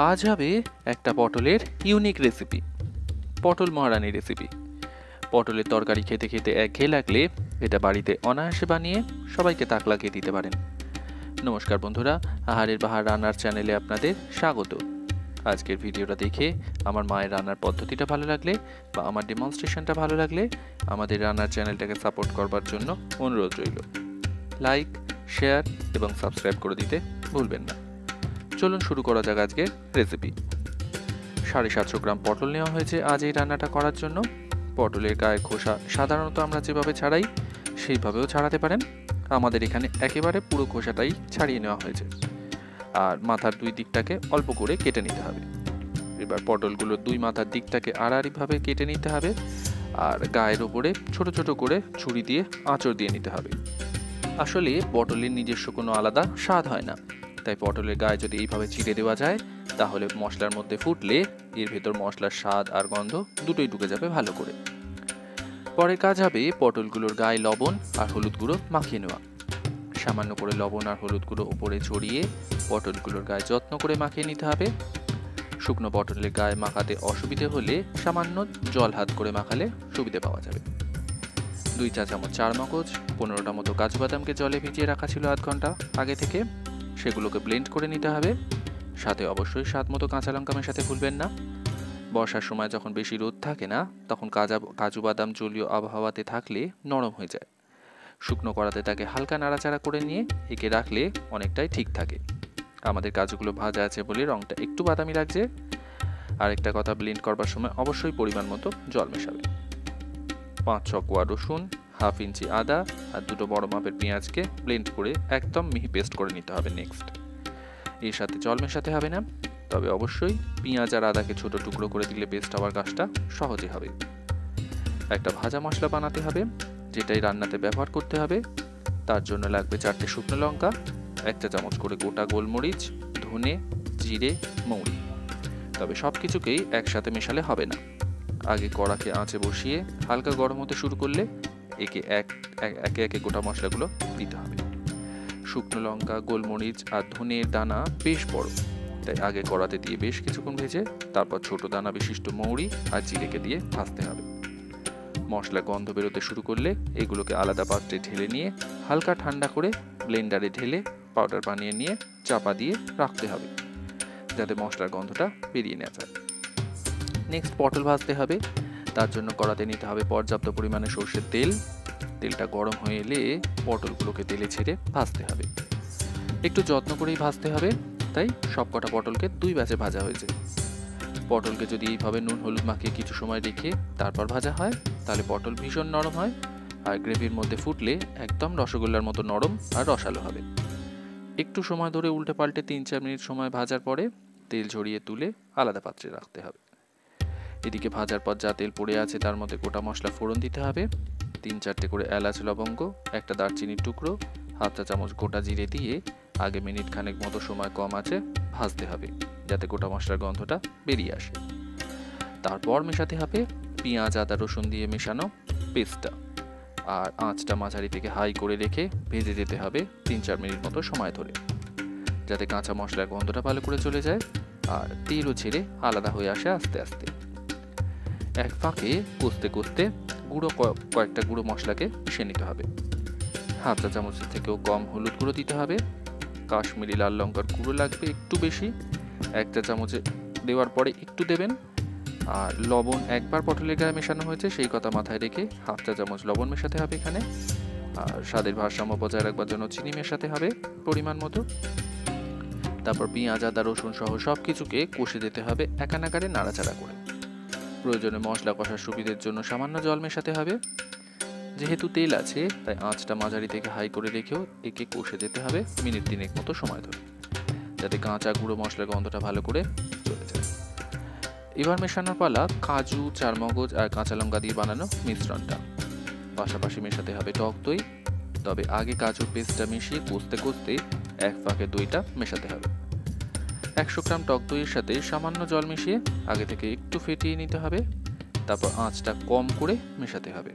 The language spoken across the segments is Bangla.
আজ হবে একটা পটলের ইউনিক রেসিপি, পটল মহারানী রেসিপি। পটলের তরকারি খেতে খেতে একঘেয়ে লাগলে এটা বাড়িতে অনায়াসে বানিয়ে সবাইকে তাক লাগিয়ে দিতে পারেন। নমস্কার বন্ধুরা, আহারের বাহার রান্নার চ্যানেলে আপনাদের স্বাগত। আজকের ভিডিওটা দেখে আমার মায়ের রান্নার পদ্ধতিটা ভালো লাগলে বা আমার ডেমনস্ট্রেশনটা ভালো লাগলে আমাদের রান্নার চ্যানেলটাকে সাপোর্ট করবার জন্য অনুরোধ রইল। লাইক, শেয়ার এবং সাবস্ক্রাইব করে দিতে ভুলবেন না। চলুন শুরু করা যাক আজকের রেসিপি। 750 গ্রাম পটল নেওয়া হয়েছে আজ এই রান্নাটা করার জন্য। পটলের গায়ের খোসা সাধারণত আমরা যেভাবে ছাড়াই সেইভাবেও ছাড়াতে পারেন। আমাদের এখানে একেবারে পুরো খোসাটাই ছাড়িয়ে নেওয়া হয়েছে। আর মাথার দুই দিকটাকে অল্প করে কেটে নিতে হবে। এবার পটলগুলোর দুই মাথার দিকটাকে আড়াআড়িভাবে কেটে নিতে হবে। আর গায়ের ওপরে ছোট ছোট করে ছুরি দিয়ে আঁচড় দিয়ে নিতে হবে। আসলে পটলের নিজস্ব কোনো আলাদা স্বাদ হয় না, তাই পটলের গায়ে যদি এইভাবে চিড়ে দেওয়া যায় তাহলে মশলার মধ্যে ফুটলে এর ভেতর মশলার স্বাদ আর গন্ধ দুটোই ঢুকে যাবে ভালো করে। পরে কাজ হবে পটলগুলোর গায়ে লবণ আর হলুদ গুঁড়ো মাখিয়ে নেওয়া। সামান্য করে লবণ আর হলুদ গুঁড়ো উপরে ছড়িয়ে পটলগুলোর গায়ে যত্ন করে মাখিয়ে নিতে হবে। শুকনো পটলের গায়ে মাখাতে অসুবিধে হলে সামান্য জল হাত করে মাখালে সুবিধে পাওয়া যাবে। 2 চা চামচ চারমগজ, 15টা মতো কাজু বাদামকে জলে ভিজিয়ে রাখা ছিল আধ ঘন্টা আগে থেকে, সেগুলোকে ব্লেন্ড করে নিতে হবে। সাথে অবশ্যই স্বাদ মতো কাঁচা লঙ্কা মেশাতে ভুলবেন না। বর্ষার সময় যখন বেশি রোদ থাকে না তখন কাজু বাদাম জলীয় আবহাওয়াতে থাকলে নরম হয়ে যায়। শুকনো কড়াতে তাকে হালকা নাড়াচাড়া করে নিয়ে একে রাখলে অনেকটাই ঠিক থাকে। আমাদের কাজুগুলো ভাজা আছে বলে রংটা একটু বাদামি লাগছে। আরেকটা কথা, ব্লেন্ড করবার সময় অবশ্যই পরিমাণ মতো জল মেশাবে। 5-6 কোয়া রসুন, হাফ ইঞ্চি আদা আর 2টো বড় মাপের পেঁয়াজকে ব্লেন্ড করে একদম মিহি পেস্ট করে নিতে হবে। নেক্সট এর সাথে জল মেশাতে হবে না, তবে অবশ্যই পেঁয়াজ আর আদাকে ছোট টুকরো করে দিলে পেস্ট হওয়ার কাজটা সহজে হবে। একটা ভাজা মশলা বানাতে হবে যেটাই রান্নাতে ব্যবহার করতে হবে। তার জন্য লাগবে 4টে শুকনো লঙ্কা, 1 চা চামচ করে গোটা গোলমরিচ, ধনে, জিরে, মৌরি। তবে সব কিছুকেই একসাথে মেশালে হবে না। আগে কড়াকে আঁচে বসিয়ে হালকা গরম হতে শুরু করলে একে একে একে গোটা মশলাগুলো দিতে হবে। শুকনো লঙ্কা, গোলমরিচ আর ধনের দানা বেশ বড়, তাই আগে কড়াতে দিয়ে বেশ কিছুক্ষণ ভেজে তারপর ছোট দানা বিশিষ্ট মৌরি আর জিরেকে দিয়ে ভাজতে হবে। মশলা গন্ধ বেরোতে শুরু করলে এগুলোকে আলাদা পাত্রে ঢেলে নিয়ে হালকা ঠান্ডা করে ব্লেন্ডারে ঢেলে পাউডার বানিয়ে নিয়ে চাপা দিয়ে রাখতে হবে যাতে মশলার গন্ধটা বেরিয়ে নেওয়া যায়। নেক্সট পটল ভাজতে হবে। তার জন্য কড়াতে নিতে হবে পর্যাপ্ত পরিমাণে সর্ষের তেল। তেলটা গরম হয়ে এলে পটলগুলোকে তেলে ছেড়ে ভাজতে হবে। একটু যত্ন করেই ভাজতে হবে, তাই সবকটা পটলকে 2 ব্যাচে ভাজা হয়েছে। পটলকে যদি এইভাবে নুন হলুদ মাখিয়ে কিছু সময় রেখে তারপর ভাজা হয় তাহলে পটল ভীষণ নরম হয় আর গ্রেভির মধ্যে ফুটলে একদম রসগোল্লার মতো নরম আর রসালো হবে। একটু সময় ধরে উল্টে পাল্টে 3-4 মিনিট সময় ভাজার পরে তেল ঝরিয়ে তুলে আলাদা পাত্রে রাখতে হবে। এদিকে ভাজার পর যা তেল পড়ে আছে তার মধ্যে গোটা মশলা ফোড়ন দিতে হবে। 3-4টে করে এলাচ, লবঙ্গ, একটা দারচিনির টুকরো, হাফ চা চামচ গোটা জিরে দিয়ে আগে মিনিট খানেক মতো সময় কম আছে ভাজতে হবে যাতে গোটা মশলার গন্ধটা বেরিয়ে আসে। তারপর মেশাতে হবে পেঁয়াজ, আদা, রসুন দিয়ে মেশানো পেস্টটা। আর আঁচটা মাঝারি থেকে হাই করে রেখে ভেজে যেতে হবে 3-4 মিনিট মতো সময় ধরে যাতে কাঁচা মশলার গন্ধটা ভালো করে চলে যায় আর তেলও ছেড়ে আলাদা হয়ে আসে আস্তে আস্তে। এক ফাঁকে কষতে কষতে কয়েকটা গুঁড়ো মশলাকে মিশিয়ে নিতে হবে। হাফ চা চামচের থেকেও কম হলুদ গুঁড়ো দিতে হবে। কাশ্মীরি লাল লঙ্কার গুঁড়ো লাগবে একটু বেশি, 1 চা চামচে দেওয়ার পরে একটু দেবেন। আর লবণ একবার পটলের গায়ে মেশানো হয়েছে সেই কথা মাথায় রেখে হাফ চা চামচ লবণ মেশাতে হবে এখানে। আর স্বাদের ভারসাম্য বজায় রাখবার জন্য চিনি মেশাতে হবে পরিমাণ মতো। তারপর পেঁয়াজ, আদা, রসুন সহ সব কিছুকে কষে দিতে হবে একানাকারে নাড়াচাড়া করে। প্রয়োজনে মশলা কষার সুবিধের জন্য সামান্য জল মেশাতে হবে। যেহেতু তেল আছে তাই আঁচটা মাঝারি থেকে হাই করে রেখেও একে কষে দিতে হবে মিনিট 3 মতো সময় ধরে যাতে কাঁচা গুঁড়ো মশলার গন্ধটা ভালো করে চলে যায়। এবার মেশানোর পালা কাজু, চারমগজ আর কাঁচা লঙ্কা দিয়ে বানানো মিশ্রণটা। পাশাপাশি মেশাতে হবে টক দই, তবে আগে কাজুর পেস্টটা মিশিয়ে কষতে কষতে এক ফাঁকে দইটা মেশাতে হবে। 100 গ্রাম টক দইয়ের সাথে সামান্য জল মিশিয়ে আগে থেকে একটু ফেটিয়ে নিতে হবে। তারপর আঁচটা কম করে মেশাতে হবে।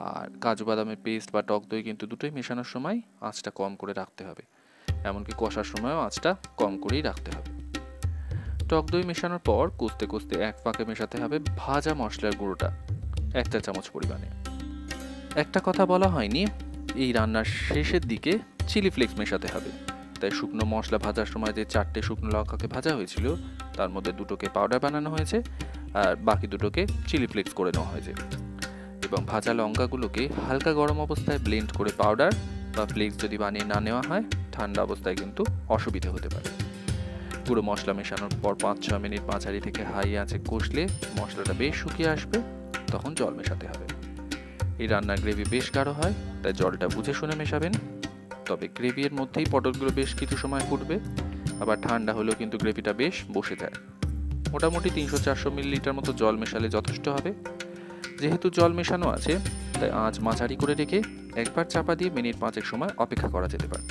আর কাজু বাদামের পেস্ট বা টক দই কিন্তু দুটোই মেশানোর সময় আঁচটা কম করে রাখতে হবে, এমনকি কষার সময়ও আঁচটা কম করেই রাখতে হবে। টক দই মেশানোর পর কষতে কষতে এক পাকে মেশাতে হবে ভাজা মশলার গুঁড়োটা 1 চা চামচ পরিমাণে। একটা কথা বলা হয়নি, এই রান্নার শেষের দিকে চিলি ফ্লেক্স মেশাতে হবে। তাই শুকনো মশলা ভাজার সময় যে 4টে শুকনো লঙ্কাকে ভাজা হয়েছিল তার মধ্যে 2টোকে পাউডার বানানো হয়েছে আর বাকি 2টোকে চিলি ফ্লেক্স করে নেওয়া হয়েছে। এবং ভাজা লঙ্কাগুলোকে হালকা গরম অবস্থায় ব্লেন্ড করে পাউডার বা ফ্লেক্স যদি বানিয়ে না নেওয়া হয় ঠান্ডা অবস্থায় কিন্তু অসুবিধা হতে পারে। পুরো মশলা মেশানোর পর 5-6 মিনিট মাঝারি থেকে হাই আঁচে কষলে মশলাটা বেশ শুকিয়ে আসবে, তখন জল মেশাতে হবে। এই রান্নার গ্রেভি বেশ গাঢ় হয়, তাই জলটা বুঝে শুনে মেশাবেন। তবে গ্রেভির মধ্যেই পটলগুলো বেশ কিছু সময় ফুটবে, আবার ঠান্ডা হলেও কিন্তু গ্রেভিটা বেশ বসে যায়। মোটামুটি 300-400 মিলিলিটার মতো জল মেশালে যথেষ্ট হবে। যেহেতু জল মেশানো আছে তাই আঁচ মাঝারি করে রেখে একবার চাপা দিয়ে মিনিট 5 সময় অপেক্ষা করা যেতে পারে।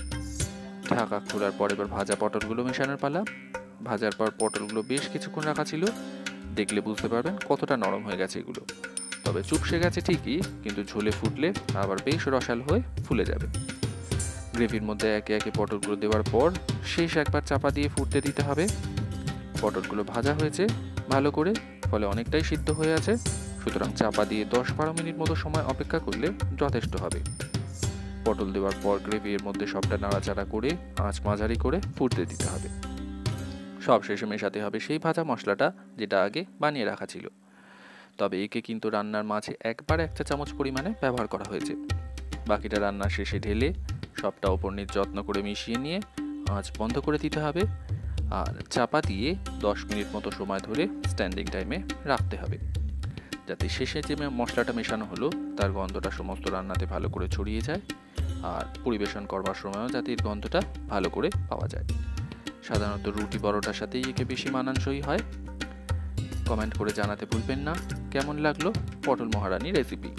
ঢাকা খোলার পর এবার ভাজা পটলগুলো মেশানোর পালা। ভাজার পর পটলগুলো বেশ কিছুক্ষণ রাখা ছিল, দেখলে বুঝতে পারবেন কতটা নরম হয়ে গেছে এগুলো। তবে চুপসে গেছে ঠিকই, কিন্তু ঝোলে ফুটলে আবার বেশ রসাল হয়ে ফুলে যাবে। গ্রেভির মধ্যে একে একে পটলগুলো দেওয়ার পর শেষ একবার চাপা দিয়ে ফুটতে দিতে হবে। পটলগুলো ভাজা হয়েছে ভালো করে, ফলে অনেকটাই সিদ্ধ হয়ে আছে, সুতরাং চাপা দিয়ে 10-12 মিনিট মতো সময় অপেক্ষা করলে যথেষ্ট হবে। পটল দেওয়ার পর গ্রেভির মধ্যে সবটা নাড়াচাড়া করে আঁচ মাঝারি করে ফুটতে দিতে হবে। সব শেষে মেশাতে হবে সেই ভাজা মশলাটা যেটা আগে বানিয়ে রাখা ছিল। তবে একে কিন্তু রান্নার মাঝে একবার 1 চা চামচ পরিমাণে ব্যবহার করা হয়েছে। বাকিটা রান্নার শেষে ঢেলে সবটা ওপর নিচ যত্ন করে মিশিয়ে নিয়ে আঁচ বন্ধ করে দিতে হবে আর চাপা দিয়ে 10 মিনিট মতো সময় ধরে স্ট্যান্ডিং টাইমে রাখতে হবে, যাতে শেষে যে মশলাটা মেশানো হলো তার গন্ধটা সমস্ত রান্নাতে ভালো করে ছড়িয়ে যায় আর পরিবেশন করবার সময়ও যাতে এর গন্ধটা ভালো করে পাওয়া যায়। সাধারণত রুটি পরোটার সাথেই একে বেশি মানানসই হয়। কমেন্ট করে জানাতে ভুলবেন না কেমন লাগলো পটল মহারানী রেসিপি।